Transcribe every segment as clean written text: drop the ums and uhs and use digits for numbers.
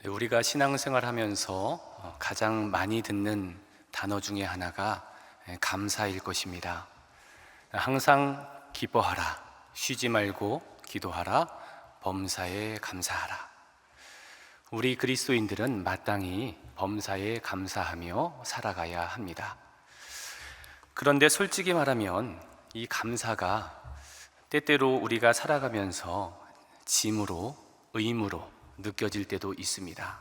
네, 우리가 신앙생활 하면서 가장 많이 듣는 단어 중에 하나가 감사일 것입니다. 항상 기뻐하라, 쉬지 말고 기도하라, 범사에 감사하라. 우리 그리스도인들은 마땅히 범사에 감사하며 살아가야 합니다. 그런데 솔직히 말하면 이 감사가 때때로 우리가 살아가면서 짐으로, 의무로 느껴질 때도 있습니다.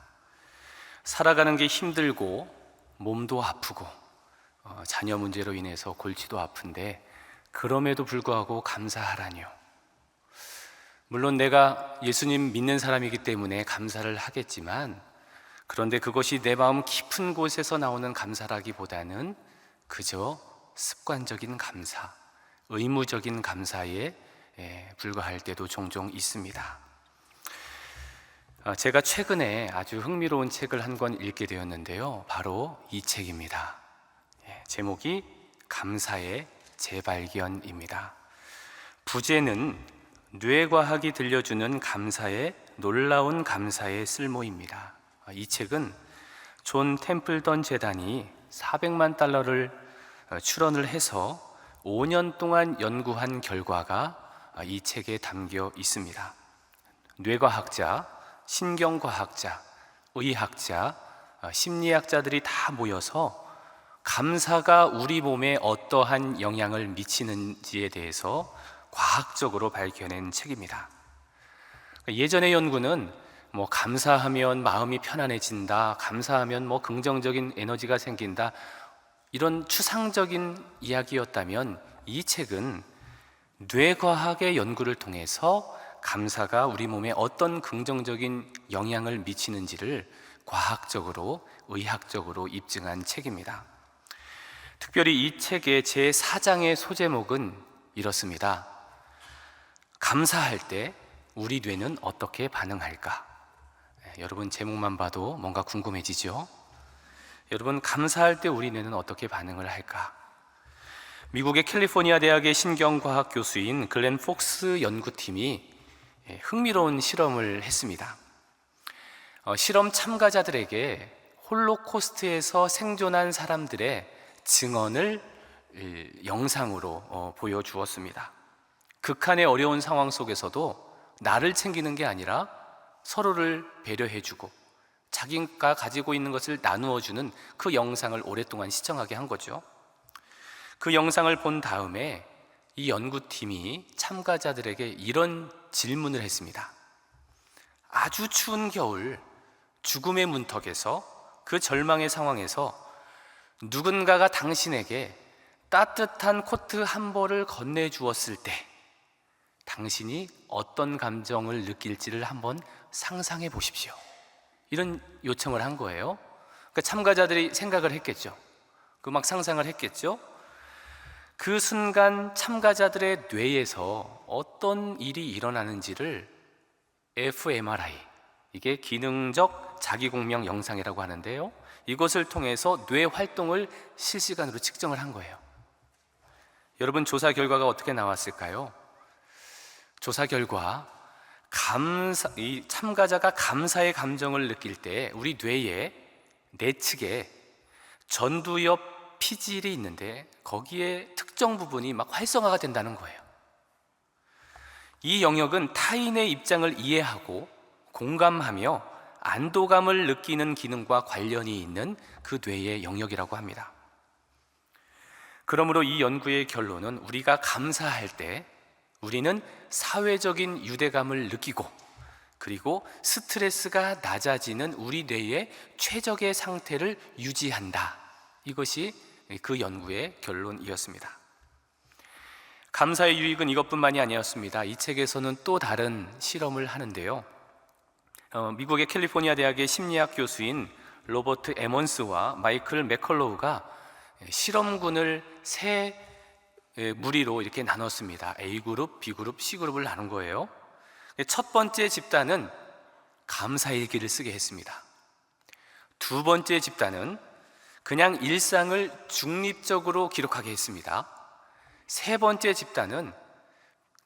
살아가는 게 힘들고 몸도 아프고 자녀 문제로 인해서 골치도 아픈데 그럼에도 불구하고 감사하라니요. 물론 내가 예수님 믿는 사람이기 때문에 감사를 하겠지만, 그런데 그것이 내 마음 깊은 곳에서 나오는 감사라기보다는 그저 습관적인 감사, 의무적인 감사에 불과할 때도 종종 있습니다. 제가 최근에 아주 흥미로운 책을 한 권 읽게 되었는데요, 바로 이 책입니다. 제목이 감사의 재발견입니다. 부제는 뇌과학이 들려주는 감사의 놀라운 감사의 쓸모입니다. 이 책은 존 템플던 재단이 400만 달러를 출원을 해서 5년 동안 연구한 결과가 이 책에 담겨 있습니다. 뇌과학자, 신경과학자, 의학자, 심리학자들이 다 모여서 감사가 우리 몸에 어떠한 영향을 미치는지에 대해서 과학적으로 밝혀낸 책입니다. 예전의 연구는 감사하면 마음이 편안해진다, 감사하면 긍정적인 에너지가 생긴다, 이런 추상적인 이야기였다면 이 책은 뇌과학의 연구를 통해서 감사가 우리 몸에 어떤 긍정적인 영향을 미치는지를 과학적으로, 의학적으로 입증한 책입니다. 특별히 이 책의 제4장의 소제목은 이렇습니다. 감사할 때 우리 뇌는 어떻게 반응할까? 여러분, 제목만 봐도 뭔가 궁금해지죠? 여러분, 감사할 때 우리 뇌는 어떻게 반응을 할까? 미국의 캘리포니아 대학의 신경과학 교수인 글렌 폭스 연구팀이 흥미로운 실험을 했습니다. 실험 참가자들에게 홀로코스트에서 생존한 사람들의 증언을 영상으로 보여주었습니다. 극한의 어려운 상황 속에서도 나를 챙기는 게 아니라 서로를 배려해주고 자기가 가지고 있는 것을 나누어주는 그 영상을 오랫동안 시청하게 한 거죠. 그 영상을 본 다음에 이 연구팀이 참가자들에게 이런 질문을 했습니다. 아주 추운 겨울, 죽음의 문턱에서, 그 절망의 상황에서 누군가가 당신에게 따뜻한 코트 한 벌을 건네주었을 때 당신이 어떤 감정을 느낄지를 한번 상상해 보십시오. 이런 요청을 한 거예요. 그러니까 참가자들이 생각을 했겠죠. 막 상상을 했겠죠. 그 순간 참가자들의 뇌에서 어떤 일이 일어나는지를 fMRI, 이게 기능적 자기공명 영상이라고 하는데요, 이것을 통해서 뇌 활동을 실시간으로 측정을 한 거예요. 여러분, 조사 결과가 어떻게 나왔을까요? 조사 결과, 이 참가자가 감사의 감정을 느낄 때 우리 뇌의 내측에 전두엽 피질이 있는데 거기에 특정 부분이 막 활성화가 된다는 거예요. 이 영역은 타인의 입장을 이해하고 공감하며 안도감을 느끼는 기능과 관련이 있는 그 뇌의 영역이라고 합니다. 그러므로 이 연구의 결론은, 우리가 감사할 때 우리는 사회적인 유대감을 느끼고, 그리고 스트레스가 낮아지는 우리 뇌의 최적의 상태를 유지한다. 이것이 그 연구의 결론이었습니다. 감사의 유익은 이것뿐만이 아니었습니다. 이 책에서는 또 다른 실험을 하는데요, 미국의 캘리포니아 대학의 심리학 교수인 로버트 에먼스와 마이클 맥컬로우가 실험군을 세 무리로 이렇게 나눴습니다. A그룹, B그룹, C그룹을 나눈 거예요. 첫 번째 집단은 감사일기를 쓰게 했습니다. 두 번째 집단은 그냥 일상을 중립적으로 기록하게 했습니다. 세 번째 집단은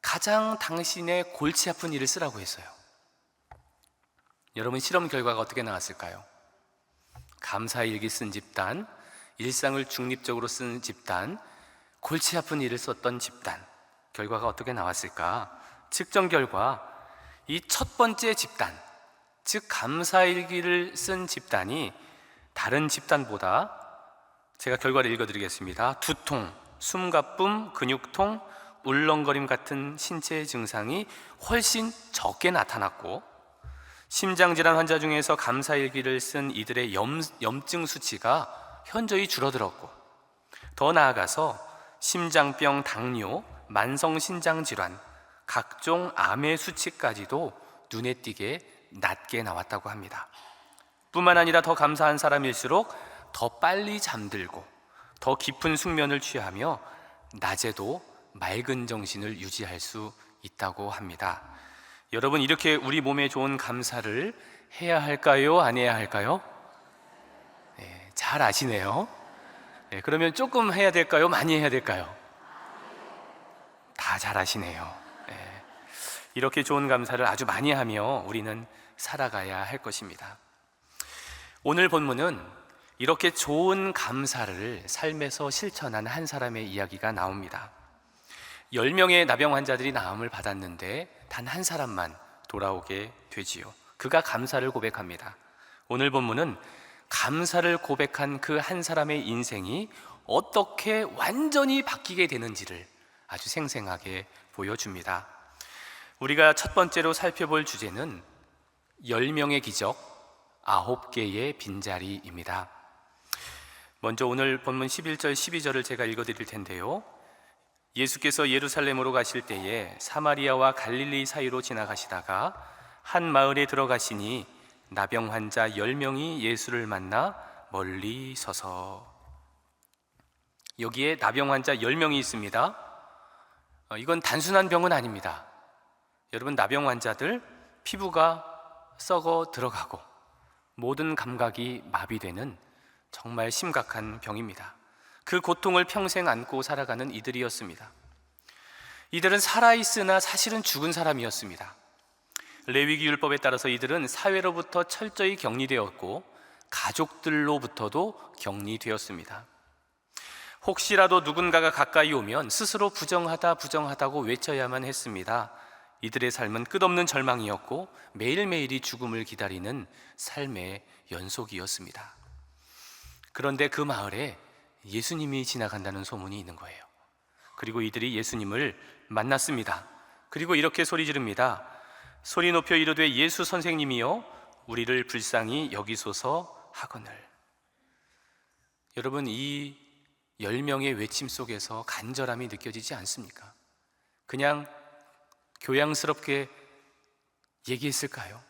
가장 당신의 골치 아픈 일을 쓰라고 했어요. 여러분, 실험 결과가 어떻게 나왔을까요? 감사일기 쓴 집단, 일상을 중립적으로 쓴 집단, 골치 아픈 일을 썼던 집단, 결과가 어떻게 나왔을까? 측정 결과, 이 첫 번째 집단, 즉 감사일기를 쓴 집단이 다른 집단보다, 제가 결과를 읽어드리겠습니다. 두통, 숨가쁨, 근육통, 울렁거림 같은 신체 증상이 훨씬 적게 나타났고, 심장질환 환자 중에서 감사일기를 쓴 이들의 염증 수치가 현저히 줄어들었고, 더 나아가서 심장병, 당뇨, 만성신장질환, 각종 암의 수치까지도 눈에 띄게 낮게 나왔다고 합니다. 뿐만 아니라 더 감사한 사람일수록 더 빨리 잠들고 더 깊은 숙면을 취하며 낮에도 맑은 정신을 유지할 수 있다고 합니다. 여러분, 이렇게 우리 몸에 좋은 감사를 해야 할까요? 안 해야 할까요? 네, 잘 아시네요. 네, 그러면 조금 해야 될까요? 많이 해야 될까요? 다 잘 아시네요. 네, 이렇게 좋은 감사를 아주 많이 하며 우리는 살아가야 할 것입니다. 오늘 본문은 이렇게 좋은 감사를 삶에서 실천한 한 사람의 이야기가 나옵니다. 10명의 나병 환자들이 나음을 받았는데 단 한 사람만 돌아오게 되지요. 그가 감사를 고백합니다. 오늘 본문은 감사를 고백한 그 한 사람의 인생이 어떻게 완전히 바뀌게 되는지를 아주 생생하게 보여줍니다. 우리가 첫 번째로 살펴볼 주제는 10명의 기적, 9개의 빈자리입니다. 먼저 오늘 본문 11절, 12절을 제가 읽어드릴 텐데요. 예수께서 예루살렘으로 가실 때에 사마리아와 갈릴리 사이로 지나가시다가 한 마을에 들어가시니 나병 환자 10명이 예수를 만나 멀리 서서. 여기에 나병 환자 10명이 있습니다. 이건 단순한 병은 아닙니다. 여러분, 나병 환자들 피부가 썩어 들어가고 모든 감각이 마비되는 정말 심각한 병입니다. 그 고통을 평생 안고 살아가는 이들이었습니다. 이들은 살아있으나 사실은 죽은 사람이었습니다. 레위기 율법에 따라서 이들은 사회로부터 철저히 격리되었고 가족들로부터도 격리되었습니다. 혹시라도 누군가가 가까이 오면 스스로 부정하다고 외쳐야만 했습니다. 이들의 삶은 끝없는 절망이었고 매일매일이 죽음을 기다리는 삶의 연속이었습니다. 그런데 그 마을에 예수님이 지나간다는 소문이 있는 거예요. 그리고 이들이 예수님을 만났습니다. 그리고 이렇게 소리 지릅니다. 소리 높여 이르되 예수 선생님이여 우리를 불쌍히 여기소서 하거늘. 여러분, 이 10명의 외침 속에서 간절함이 느껴지지 않습니까? 그냥 교양스럽게 얘기했을까요?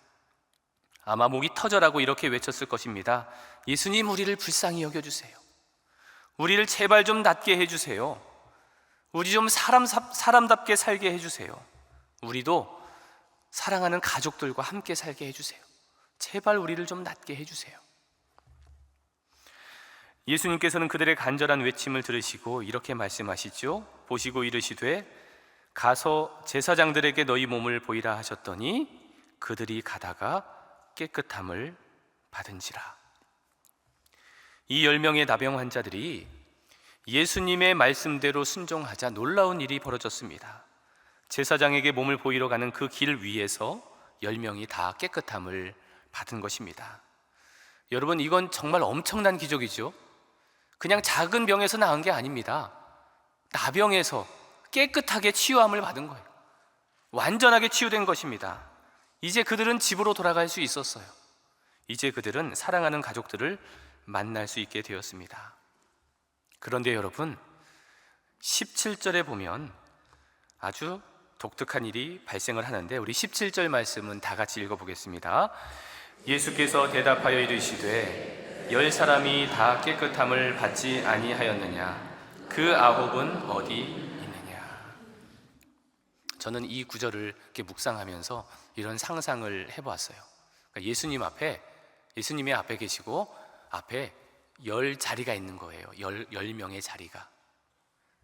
아마 목이 터져라고 이렇게 외쳤을 것입니다. 예수님, 우리를 불쌍히 여겨주세요. 우리를 제발 좀 낫게 해주세요. 우리 좀 사람답게 살게 해주세요. 우리도 사랑하는 가족들과 함께 살게 해주세요. 제발 우리를 좀 낫게 해주세요. 예수님께서는 그들의 간절한 외침을 들으시고 이렇게 말씀하시죠. 보시고 이르시되 가서 제사장들에게 너희 몸을 보이라 하셨더니 그들이 가다가 깨끗함을 받은지라. 이 10명의 나병 환자들이 예수님의 말씀대로 순종하자 놀라운 일이 벌어졌습니다. 제사장에게 몸을 보이러 가는 그 길 위에서 10명이 다 깨끗함을 받은 것입니다. 여러분, 이건 정말 엄청난 기적이죠. 그냥 작은 병에서 나은 게 아닙니다. 나병에서 깨끗하게 치유함을 받은 거예요. 완전하게 치유된 것입니다. 이제 그들은 집으로 돌아갈 수 있었어요. 이제 그들은 사랑하는 가족들을 만날 수 있게 되었습니다. 그런데 여러분, 17절에 보면 아주 독특한 일이 발생을 하는데 우리 17절 말씀은 다 같이 읽어보겠습니다. 예수께서 대답하여 이르시되 10사람이 다 깨끗함을 받지 아니하였느냐? 그 9은 어디 있느냐? 저는 이 구절을 이렇게 묵상하면서 이런 상상을 해보았어요. 그러니까 예수님이 앞에 계시고 앞에 10자리가 있는 거예요. 10명의 자리가.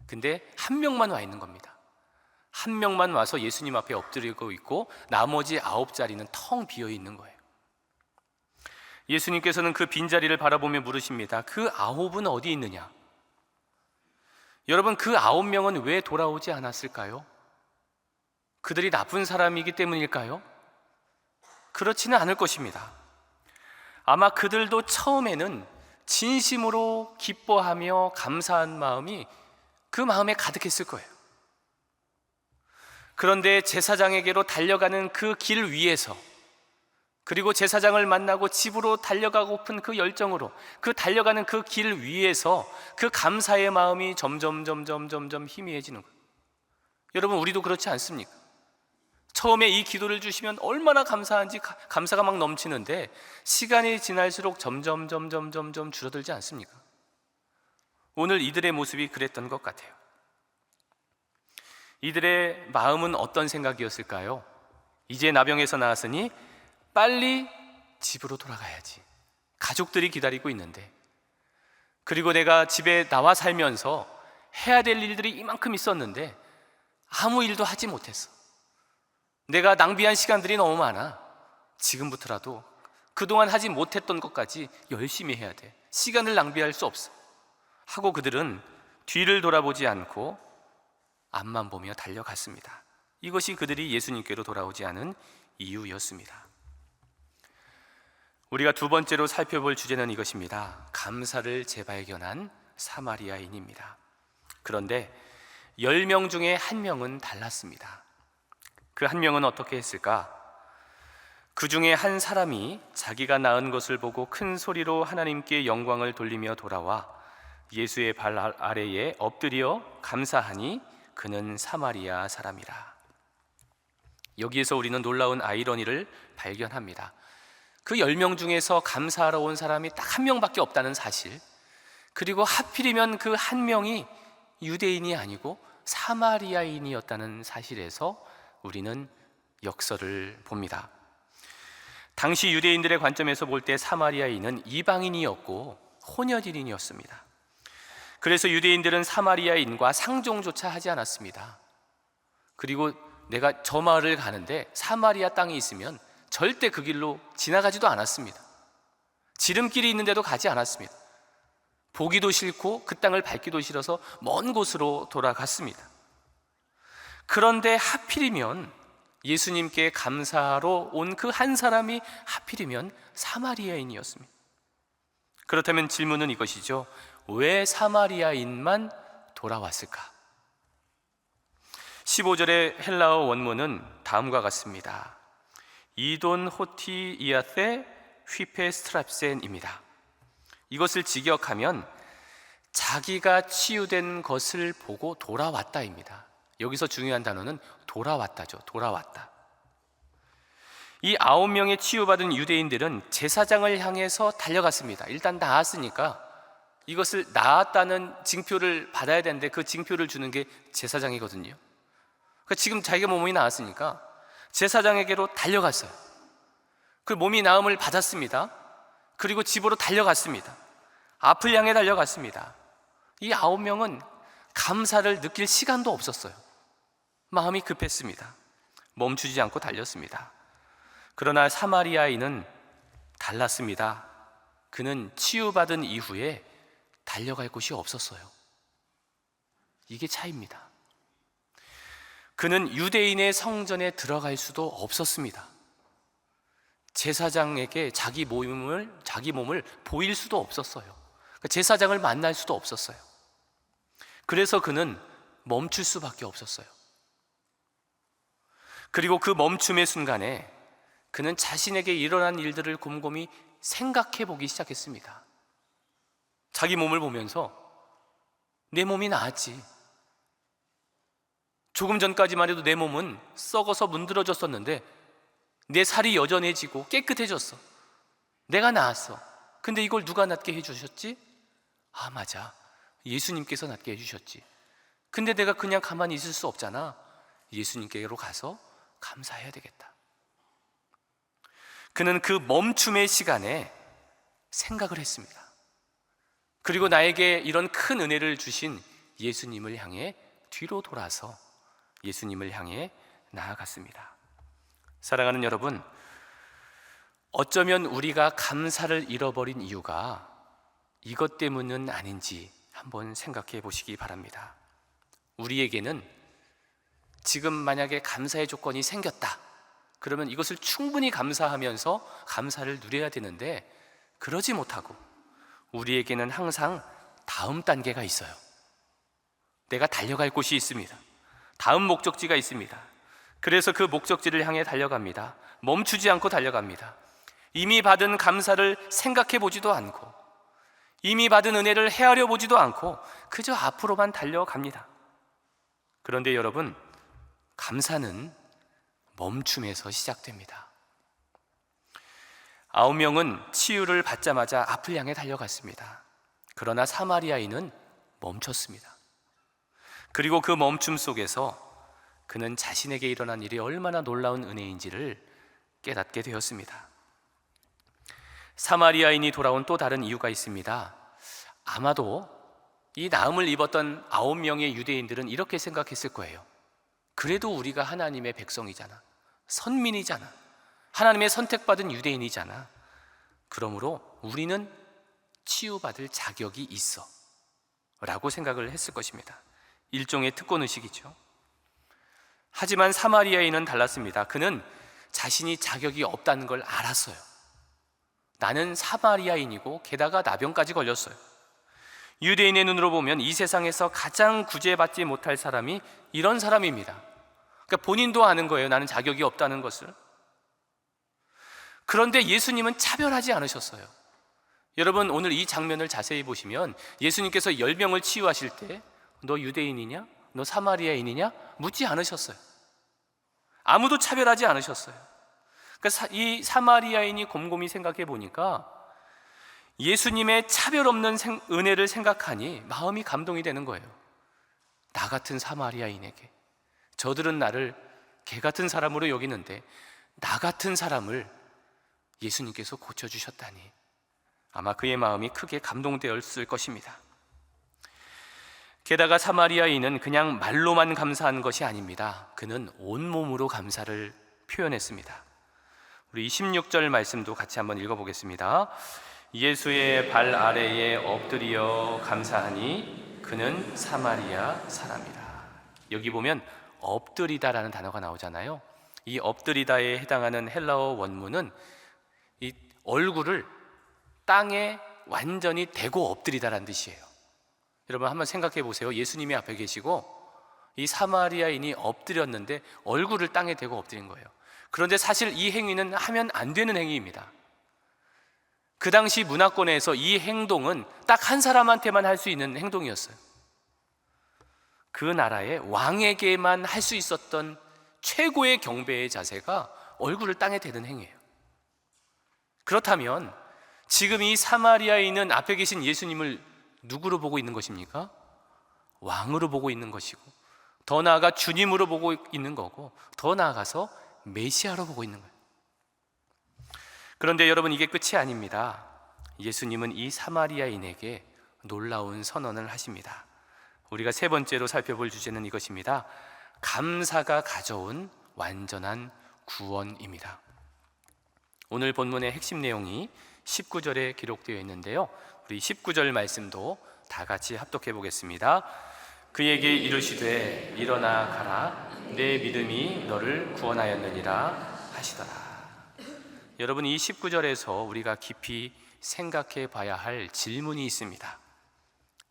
근데 한 명만 와 있는 겁니다. 한 명만 와서 예수님 앞에 엎드리고 있고 나머지 9자리는 텅 비어 있는 거예요. 예수님께서는 그 빈자리를 바라보며 물으십니다. 그 9은 어디 있느냐? 여러분, 그 9명은 왜 돌아오지 않았을까요? 그들이 나쁜 사람이기 때문일까요? 그렇지는 않을 것입니다. 아마 그들도 처음에는 진심으로 기뻐하며 감사한 마음이 그 마음에 가득했을 거예요. 그런데 제사장에게로 달려가는 그 길 위에서, 그리고 제사장을 만나고 집으로 달려가고픈 그 열정으로, 그 달려가는 그 길 위에서 그 감사의 마음이 점점 희미해지는 거예요. 여러분, 우리도 그렇지 않습니까? 처음에 이 기도를 주시면 얼마나 감사한지 감사가 막 넘치는데 시간이 지날수록 점점 줄어들지 않습니까? 오늘 이들의 모습이 그랬던 것 같아요. 이들의 마음은 어떤 생각이었을까요? 이제 나병에서 나았으니 빨리 집으로 돌아가야지. 가족들이 기다리고 있는데, 그리고 내가 집에 나와 살면서 해야 될 일들이 이만큼 있었는데 아무 일도 하지 못했어. 내가 낭비한 시간들이 너무 많아. 지금부터라도 그동안 하지 못했던 것까지 열심히 해야 돼. 시간을 낭비할 수 없어 하고 그들은 뒤를 돌아보지 않고 앞만 보며 달려갔습니다. 이것이 그들이 예수님께로 돌아오지 않은 이유였습니다. 우리가 두 번째로 살펴볼 주제는 이것입니다. 감사를 재발견한 사마리아인입니다. 그런데 10명 중에 한 명은 달랐습니다. 그 한 명은 어떻게 했을까? 그 중에 한 사람이 자기가 낳은 것을 보고 큰 소리로 하나님께 영광을 돌리며 돌아와 예수의 발 아래에 엎드려 감사하니 그는 사마리아 사람이라. 여기에서 우리는 놀라운 아이러니를 발견합니다. 그 10명 중에서 감사하러 온 사람이 딱 한 명밖에 없다는 사실, 그리고 하필이면 그 한 명이 유대인이 아니고 사마리아인이었다는 사실에서 우리는 역설을 봅니다. 당시 유대인들의 관점에서 볼 때 사마리아인은 이방인이었고 혼혈인이었습니다. 그래서 유대인들은 사마리아인과 상종조차 하지 않았습니다. 그리고 내가 저 마을을 가는데 사마리아 땅이 있으면 절대 그 길로 지나가지도 않았습니다. 지름길이 있는데도 가지 않았습니다. 보기도 싫고 그 땅을 밟기도 싫어서 먼 곳으로 돌아갔습니다. 그런데 하필이면 예수님께 감사하러 온 그 한 사람이 하필이면 사마리아인이었습니다. 그렇다면 질문은 이것이죠. 왜 사마리아인만 돌아왔을까? 15절의 헬라어 원문은 다음과 같습니다. 이돈 호티 이아테 휘페 스트랍센입니다. 이것을 직역하면 자기가 치유된 것을 보고 돌아왔다입니다. 여기서 중요한 단어는 돌아왔다죠. 돌아왔다. 이 9명의 치유받은 유대인들은 제사장을 향해서 달려갔습니다. 일단 나았으니까 이것을 나았다는 징표를 받아야 되는데 그 징표를 주는 게 제사장이거든요. 그러니까 지금 자기가 몸이 나았으니까 제사장에게로 달려갔어요. 그 몸이 나음을 받았습니다. 그리고 집으로 달려갔습니다. 앞을 향해 달려갔습니다. 이 9명은 감사를 느낄 시간도 없었어요. 마음이 급했습니다. 멈추지 않고 달렸습니다. 그러나 사마리아인은 달랐습니다. 그는 치유받은 이후에 달려갈 곳이 없었어요. 이게 차이입니다. 그는 유대인의 성전에 들어갈 수도 없었습니다. 제사장에게 자기 몸을 보일 수도 없었어요. 제사장을 만날 수도 없었어요. 그래서 그는 멈출 수밖에 없었어요. 그리고 그 멈춤의 순간에 그는 자신에게 일어난 일들을 곰곰이 생각해 보기 시작했습니다. 자기 몸을 보면서 내 몸이 나았지. 조금 전까지만 해도 내 몸은 썩어서 문드러졌었는데 내 살이 여전해지고 깨끗해졌어. 내가 나았어. 근데 이걸 누가 낫게 해주셨지? 아, 맞아. 예수님께서 낫게 해주셨지. 근데 내가 그냥 가만히 있을 수 없잖아. 예수님께로 가서 감사해야 되겠다. 그는 그 멈춤의 시간에 생각을 했습니다. 그리고 나에게 이런 큰 은혜를 주신 예수님을 향해 뒤로 돌아서 예수님을 향해 나아갔습니다. 사랑하는 여러분, 어쩌면 우리가 감사를 잃어버린 이유가 이것 때문은 아닌지 한번 생각해 보시기 바랍니다. 우리에게는 지금 만약에 감사의 조건이 생겼다, 그러면 이것을 충분히 감사하면서 감사를 누려야 되는데 그러지 못하고 우리에게는 항상 다음 단계가 있어요. 내가 달려갈 곳이 있습니다. 다음 목적지가 있습니다. 그래서 그 목적지를 향해 달려갑니다. 멈추지 않고 달려갑니다. 이미 받은 감사를 생각해 보지도 않고 이미 받은 은혜를 헤아려 보지도 않고 그저 앞으로만 달려갑니다. 그런데 여러분, 감사는 멈춤에서 시작됩니다. 9명은 치유를 받자마자 앞을 향해 달려갔습니다. 그러나 사마리아인은 멈췄습니다. 그리고 그 멈춤 속에서 그는 자신에게 일어난 일이 얼마나 놀라운 은혜인지를 깨닫게 되었습니다. 사마리아인이 돌아온 또 다른 이유가 있습니다. 아마도 이 나음을 입었던 9명의 유대인들은 이렇게 생각했을 거예요. 그래도 우리가 하나님의 백성이잖아, 선민이잖아, 하나님의 선택받은 유대인이잖아. 그러므로 우리는 치유받을 자격이 있어 라고 생각을 했을 것입니다. 일종의 특권의식이죠. 하지만 사마리아인은 달랐습니다. 그는 자신이 자격이 없다는 걸 알았어요. 나는 사마리아인이고 게다가 나병까지 걸렸어요. 유대인의 눈으로 보면 이 세상에서 가장 구제받지 못할 사람이 이런 사람입니다. 그러니까 본인도 아는 거예요. 나는 자격이 없다는 것을. 그런데 예수님은 차별하지 않으셨어요. 여러분, 오늘 이 장면을 자세히 보시면 예수님께서 10명을 치유하실 때 너 유대인이냐? 너 사마리아인이냐? 묻지 않으셨어요. 아무도 차별하지 않으셨어요. 그러니까 이 사마리아인이 곰곰이 생각해 보니까 예수님의 차별 없는 은혜를 생각하니 마음이 감동이 되는 거예요. 나 같은 사마리아인에게, 저들은 나를 개 같은 사람으로 여기는데 나 같은 사람을 예수님께서 고쳐주셨다니 아마 그의 마음이 크게 감동되었을 것입니다. 게다가 사마리아인은 그냥 말로만 감사한 것이 아닙니다. 그는 온몸으로 감사를 표현했습니다. 우리 16절 말씀도 같이 한번 읽어보겠습니다. 예수의 발 아래에 엎드려 감사하니 그는 사마리아 사람이라. 여기 보면 엎드리다라는 단어가 나오잖아요. 이 엎드리다에 해당하는 헬라어 원문은 이 얼굴을 땅에 완전히 대고 엎드리다라는 뜻이에요. 여러분 한번 생각해 보세요. 예수님이 앞에 계시고 이 사마리아인이 엎드렸는데 얼굴을 땅에 대고 엎드린 거예요. 그런데 사실 이 행위는 하면 안 되는 행위입니다. 그 당시 문화권에서 이 행동은 딱 한 사람한테만 할 수 있는 행동이었어요. 그 나라의 왕에게만 할 수 있었던 최고의 경배의 자세가 얼굴을 땅에 대는 행위예요. 그렇다면 지금 이 사마리아인은 앞에 계신 예수님을 누구로 보고 있는 것입니까? 왕으로 보고 있는 것이고, 더 나아가 주님으로 보고 있는 거고, 더 나아가서 메시아로 보고 있는 거예요. 그런데 여러분, 이게 끝이 아닙니다. 예수님은 이 사마리아인에게 놀라운 선언을 하십니다. 우리가 세 번째로 살펴볼 주제는 이것입니다. 감사가 가져온 완전한 구원입니다. 오늘 본문의 핵심 내용이 19절에 기록되어 있는데요, 우리 19절 말씀도 다 같이 합독해 보겠습니다. 그에게 이르시되 일어나 가라, 내 믿음이 너를 구원하였느니라 하시더라. 여러분, 이 19절에서 우리가 깊이 생각해 봐야 할 질문이 있습니다.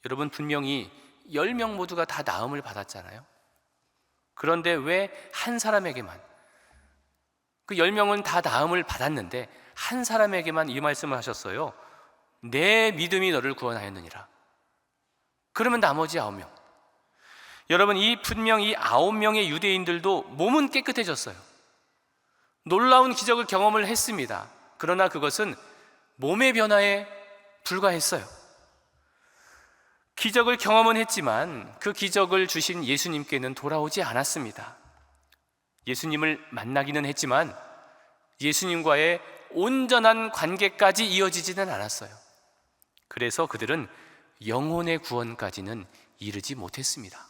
여러분, 분명히 10명 모두가 다 나음을 받았잖아요. 그런데 왜 한 사람에게만, 그 10명은 다 나음을 받았는데 한 사람에게만 이 말씀을 하셨어요. 내 믿음이 너를 구원하였느니라. 그러면 나머지 9명, 여러분, 분명 이 9명의 유대인들도 몸은 깨끗해졌어요. 놀라운 기적을 경험을 했습니다. 그러나 그것은 몸의 변화에 불과했어요. 기적을 경험은 했지만 그 기적을 주신 예수님께는 돌아오지 않았습니다. 예수님을 만나기는 했지만 예수님과의 온전한 관계까지 이어지지는 않았어요. 그래서 그들은 영혼의 구원까지는 이르지 못했습니다.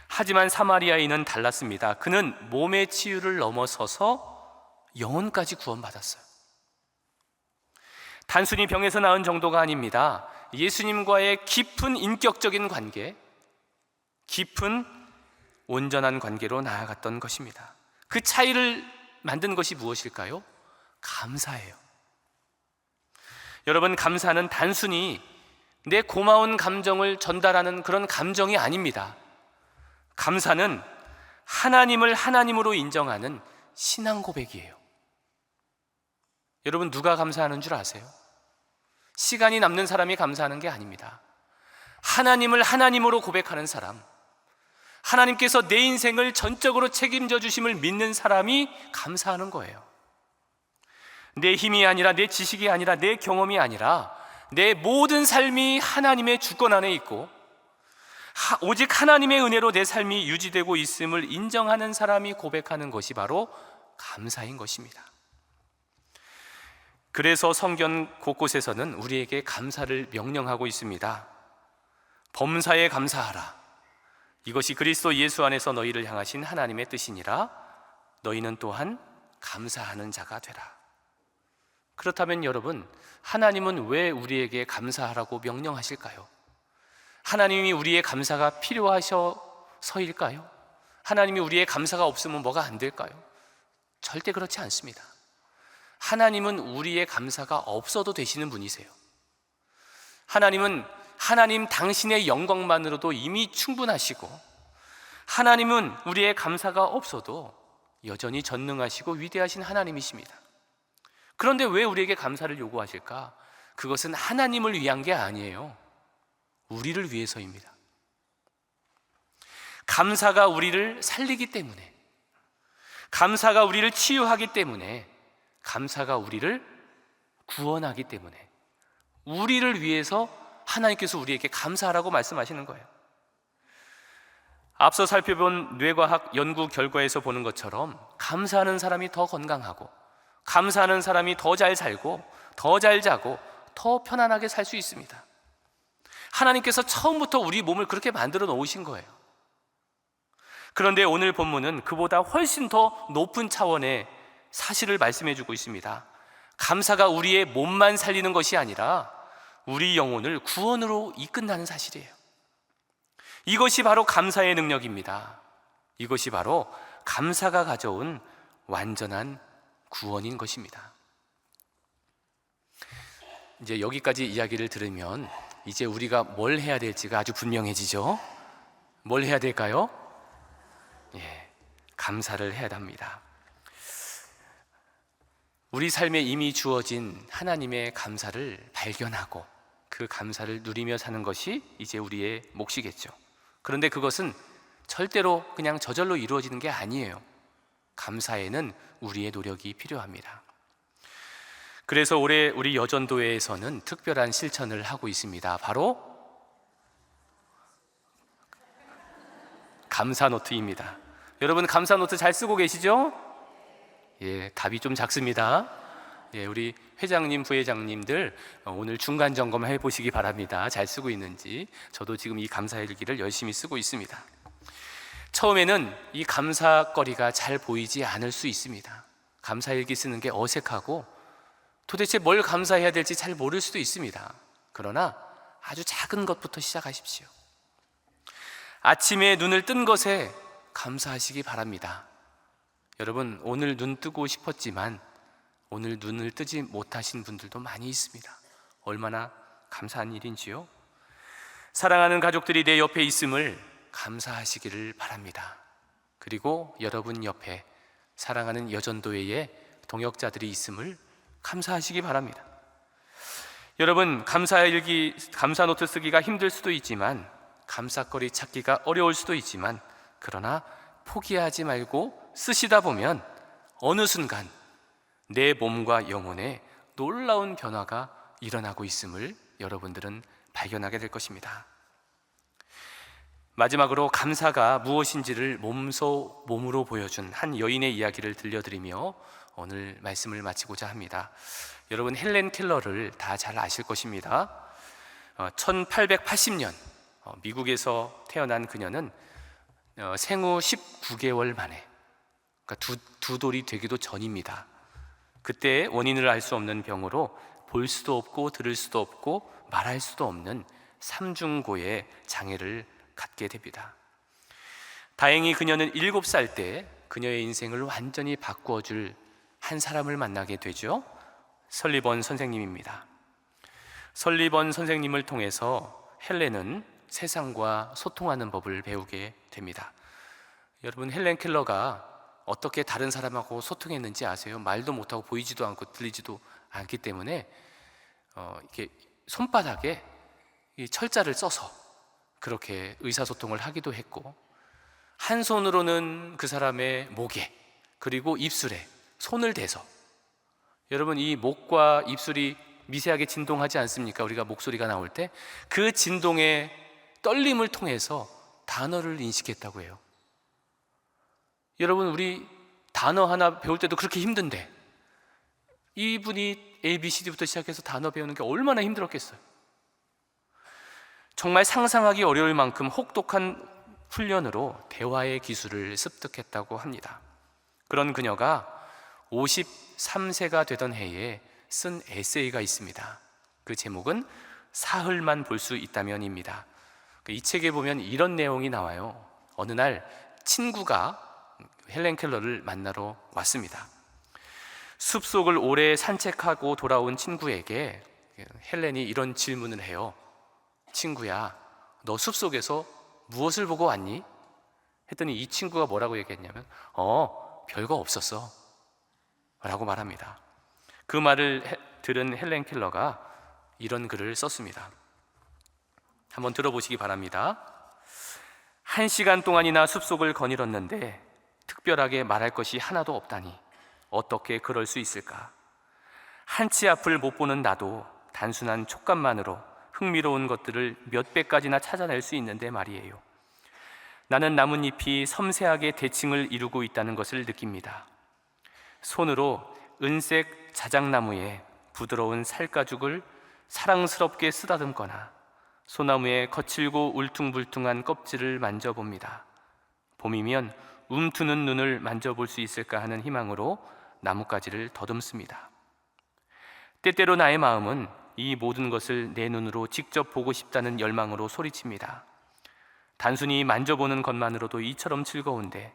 하지만 사마리아인은 달랐습니다. 그는 몸의 치유를 넘어서서 영혼까지 구원받았어요. 단순히 병에서 나은 정도가 아닙니다. 예수님과의 깊은 인격적인 관계, 깊은 온전한 관계로 나아갔던 것입니다. 그 차이를 만든 것이 무엇일까요? 감사예요. 여러분, 감사는 단순히 내 고마운 감정을 전달하는 그런 감정이 아닙니다. 감사는 하나님을 하나님으로 인정하는 신앙 고백이에요. 여러분, 누가 감사하는 줄 아세요? 시간이 남는 사람이 감사하는 게 아닙니다. 하나님을 하나님으로 고백하는 사람, 하나님께서 내 인생을 전적으로 책임져 주심을 믿는 사람이 감사하는 거예요. 내 힘이 아니라, 내 지식이 아니라, 내 경험이 아니라 내 모든 삶이 하나님의 주권 안에 있고 오직 하나님의 은혜로 내 삶이 유지되고 있음을 인정하는 사람이 고백하는 것이 바로 감사인 것입니다. 그래서 성경 곳곳에서는 우리에게 감사를 명령하고 있습니다. 범사에 감사하라. 이것이 그리스도 예수 안에서 너희를 향하신 하나님의 뜻이니라. 너희는 또한 감사하는 자가 되라. 그렇다면 여러분, 하나님은 왜 우리에게 감사하라고 명령하실까요? 하나님이 우리의 감사가 필요하셔서일까요? 하나님이 우리의 감사가 없으면 뭐가 안 될까요? 절대 그렇지 않습니다. 하나님은 우리의 감사가 없어도 되시는 분이세요. 하나님은 하나님 당신의 영광만으로도 이미 충분하시고, 하나님은 우리의 감사가 없어도 여전히 전능하시고 위대하신 하나님이십니다. 그런데 왜 우리에게 감사를 요구하실까? 그것은 하나님을 위한 게 아니에요. 우리를 위해서입니다. 감사가 우리를 살리기 때문에, 감사가 우리를 치유하기 때문에, 감사가 우리를 구원하기 때문에, 우리를 위해서 하나님께서 우리에게 감사하라고 말씀하시는 거예요. 앞서 살펴본 뇌과학 연구 결과에서 보는 것처럼 감사하는 사람이 더 건강하고, 감사하는 사람이 더 잘 살고, 더 잘 자고, 더 편안하게 살 수 있습니다. 하나님께서 처음부터 우리 몸을 그렇게 만들어 놓으신 거예요. 그런데 오늘 본문은 그보다 훨씬 더 높은 차원의 사실을 말씀해 주고 있습니다. 감사가 우리의 몸만 살리는 것이 아니라 우리 영혼을 구원으로 이끈다는 사실이에요. 이것이 바로 감사의 능력입니다. 이것이 바로 감사가 가져온 완전한 구원인 것입니다. 이제 여기까지 이야기를 들으면 이제 우리가 뭘 해야 될지가 아주 분명해지죠. 뭘 해야 될까요? 감사를 해야 합니다. 우리 삶에 이미 주어진 하나님의 감사를 발견하고 그 감사를 누리며 사는 것이 이제 우리의 몫이겠죠. 그런데 그것은 절대로 그냥 저절로 이루어지는 게 아니에요. 감사에는 우리의 노력이 필요합니다. 그래서 올해 우리 여전도회에서는 특별한 실천을 하고 있습니다. 바로 감사노트입니다. 여러분, 감사노트 잘 쓰고 계시죠? 답이 좀 작습니다. 우리 회장님, 부회장님들 오늘 중간 점검 해보시기 바랍니다. 잘 쓰고 있는지. 저도 지금 이 감사일기를 열심히 쓰고 있습니다. 처음에는 이 감사거리가 잘 보이지 않을 수 있습니다. 감사일기 쓰는 게 어색하고 도대체 뭘 감사해야 될지 잘 모를 수도 있습니다. 그러나 아주 작은 것부터 시작하십시오. 아침에 눈을 뜬 것에 감사하시기 바랍니다. 여러분, 오늘 눈 뜨고 싶었지만 오늘 눈을 뜨지 못하신 분들도 많이 있습니다. 얼마나 감사한 일인지요. 사랑하는 가족들이 내 옆에 있음을 감사하시기를 바랍니다. 그리고 여러분 옆에 사랑하는 여전도회의 동역자들이 있음을 감사하시기 바랍니다. 여러분, 감사일기, 감사노트 쓰기가 힘들 수도 있지만, 감사거리 찾기가 어려울 수도 있지만, 그러나 포기하지 말고 쓰시다 보면 어느 순간 내 몸과 영혼에 놀라운 변화가 일어나고 있음을 여러분들은 발견하게 될 것입니다. 마지막으로 감사가 무엇인지를 몸으로 보여준 한 여인의 이야기를 들려드리며 오늘 말씀을 마치고자 합니다. 여러분, 헬렌 켈러를 다 잘 아실 것입니다. 1880년 미국에서 태어난 그녀는 생후 19개월 만에, 그러니까 두 돌이 되기도 전입니다. 그때 원인을 알 수 없는 병으로 볼 수도 없고 들을 수도 없고 말할 수도 없는 삼중고의 장애를 갖게 됩니다. 다행히 그녀는 7살 때 그녀의 인생을 완전히 바꾸어줄 한 사람을 만나게 되죠. 설리번 선생님입니다. 설리번 선생님을 통해서 헬렌은 세상과 소통하는 법을 배우게 됩니다. 여러분, 헬렌 켈러가 어떻게 다른 사람하고 소통했는지 아세요? 말도 못하고 보이지도 않고 들리지도 않기 때문에 이렇게 손바닥에 이 철자를 써서 그렇게 의사소통을 하기도 했고, 한 손으로는 그 사람의 목에 그리고 입술에 손을 대서, 여러분, 이 목과 입술이 미세하게 진동하지 않습니까? 우리가 목소리가 나올 때 그 진동의 떨림을 통해서 단어를 인식했다고 해요. 여러분, 우리 단어 하나 배울 때도 그렇게 힘든데 이분이 ABCD부터 시작해서 단어 배우는 게 얼마나 힘들었겠어요. 정말 상상하기 어려울 만큼 혹독한 훈련으로 대화의 기술을 습득했다고 합니다. 그런 그녀가 53세가 되던 해에 쓴 에세이가 있습니다. 그 제목은 사흘만 볼 수 있다면입니다. 이 책에 보면 이런 내용이 나와요. 어느 날 친구가 헬렌 켈러를 만나러 왔습니다. 숲속을 오래 산책하고 돌아온 친구에게 헬렌이 이런 질문을 해요. 친구야, 너 숲속에서 무엇을 보고 왔니? 했더니 이 친구가 뭐라고 얘기했냐면 별거 없었어 라고 말합니다. 그 말을 들은 헬렌 켈러가 이런 글을 썼습니다. 한번 들어보시기 바랍니다. 1시간 동안이나 숲속을 거닐었는데 특별하게 말할 것이 하나도 없다니 어떻게 그럴 수 있을까? 한치 앞을 못 보는 나도 단순한 촉감만으로 흥미로운 것들을 몇 배까지나 찾아낼 수 있는데 말이에요. 나는 나뭇잎이 섬세하게 대칭을 이루고 있다는 것을 느낍니다. 손으로 은색 자작나무에 부드러운 살가죽을 사랑스럽게 쓰다듬거나 소나무의 거칠고 울퉁불퉁한 껍질을 만져봅니다. 봄이면 움트는 눈을 만져볼 수 있을까 하는 희망으로 나뭇가지를 더듬습니다. 때때로 나의 마음은 이 모든 것을 내 눈으로 직접 보고 싶다는 열망으로 소리칩니다. 단순히 만져보는 것만으로도 이처럼 즐거운데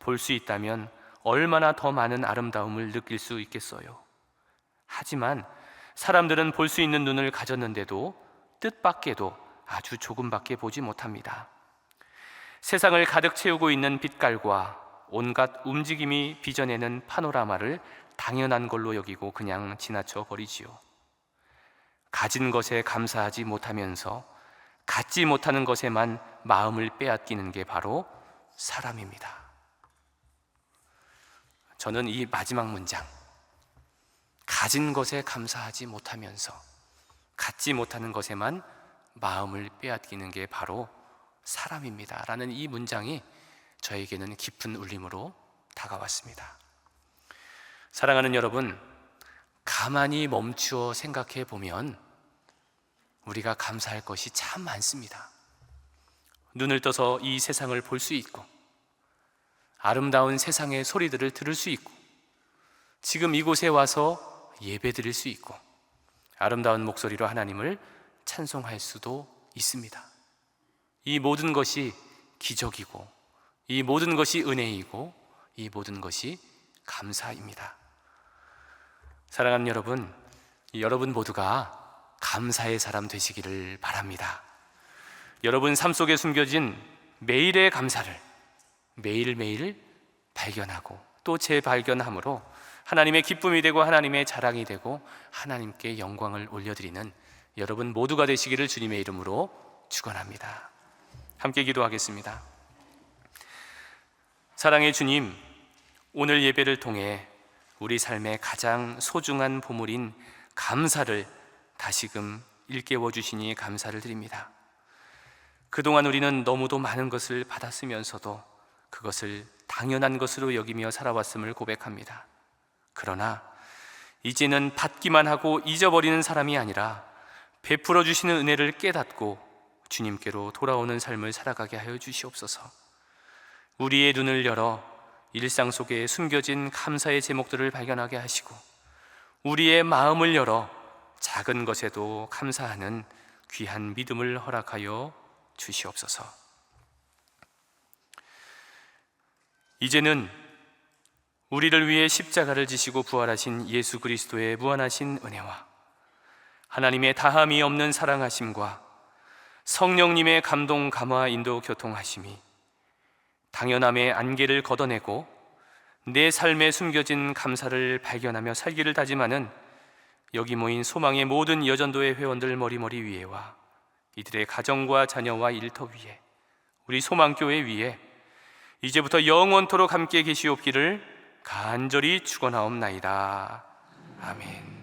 볼 수 있다면 얼마나 더 많은 아름다움을 느낄 수 있겠어요. 하지만 사람들은 볼 수 있는 눈을 가졌는데도 뜻밖에도 아주 조금밖에 보지 못합니다. 세상을 가득 채우고 있는 빛깔과 온갖 움직임이 빚어내는 파노라마를 당연한 걸로 여기고 그냥 지나쳐 버리지요. 가진 것에 감사하지 못하면서 갖지 못하는 것에만 마음을 빼앗기는 게 바로 사람입니다. 저는 이 마지막 문장, 가진 것에 감사하지 못하면서 갖지 못하는 것에만 마음을 빼앗기는 게 바로 사람입니다 라는 이 문장이 저에게는 깊은 울림으로 다가왔습니다. 사랑하는 여러분, 가만히 멈추어 생각해 보면 우리가 감사할 것이 참 많습니다. 눈을 떠서 이 세상을 볼 수 있고, 아름다운 세상의 소리들을 들을 수 있고, 지금 이곳에 와서 예배 드릴 수 있고, 아름다운 목소리로 하나님을 찬송할 수도 있습니다. 이 모든 것이 기적이고, 이 모든 것이 은혜이고, 이 모든 것이 감사입니다. 사랑하는 여러분, 여러분 모두가 감사의 사람 되시기를 바랍니다. 여러분 삶 속에 숨겨진 매일의 감사를 매일매일 발견하고 또 재발견함으로 하나님의 기쁨이 되고 하나님의 자랑이 되고 하나님께 영광을 올려드리는 여러분 모두가 되시기를 주님의 이름으로 축원합니다. 함께 기도하겠습니다. 사랑의 주님, 오늘 예배를 통해 우리 삶의 가장 소중한 보물인 감사를 다시금 일깨워 주시니 감사를 드립니다. 그동안 우리는 너무도 많은 것을 받았으면서도 그것을 당연한 것으로 여기며 살아왔음을 고백합니다. 그러나 이제는 받기만 하고 잊어버리는 사람이 아니라 베풀어 주시는 은혜를 깨닫고 주님께로 돌아오는 삶을 살아가게 하여 주시옵소서. 우리의 눈을 열어 일상 속에 숨겨진 감사의 제목들을 발견하게 하시고 우리의 마음을 열어 작은 것에도 감사하는 귀한 믿음을 허락하여 주시옵소서. 이제는 우리를 위해 십자가를 지시고 부활하신 예수 그리스도의 무한하신 은혜와 하나님의 다함이 없는 사랑하심과 성령님의 감동, 감화, 인도, 교통하심이 당연함의 안개를 걷어내고 내 삶에 숨겨진 감사를 발견하며 살기를 다짐하는 여기 모인 소망의 모든 여전도의 회원들 머리머리 위에와 이들의 가정과 자녀와 일터 위에, 우리 소망교회 위에 이제부터 영원토록 함께 계시옵기를 간절히 축원하옵나이다. 아멘.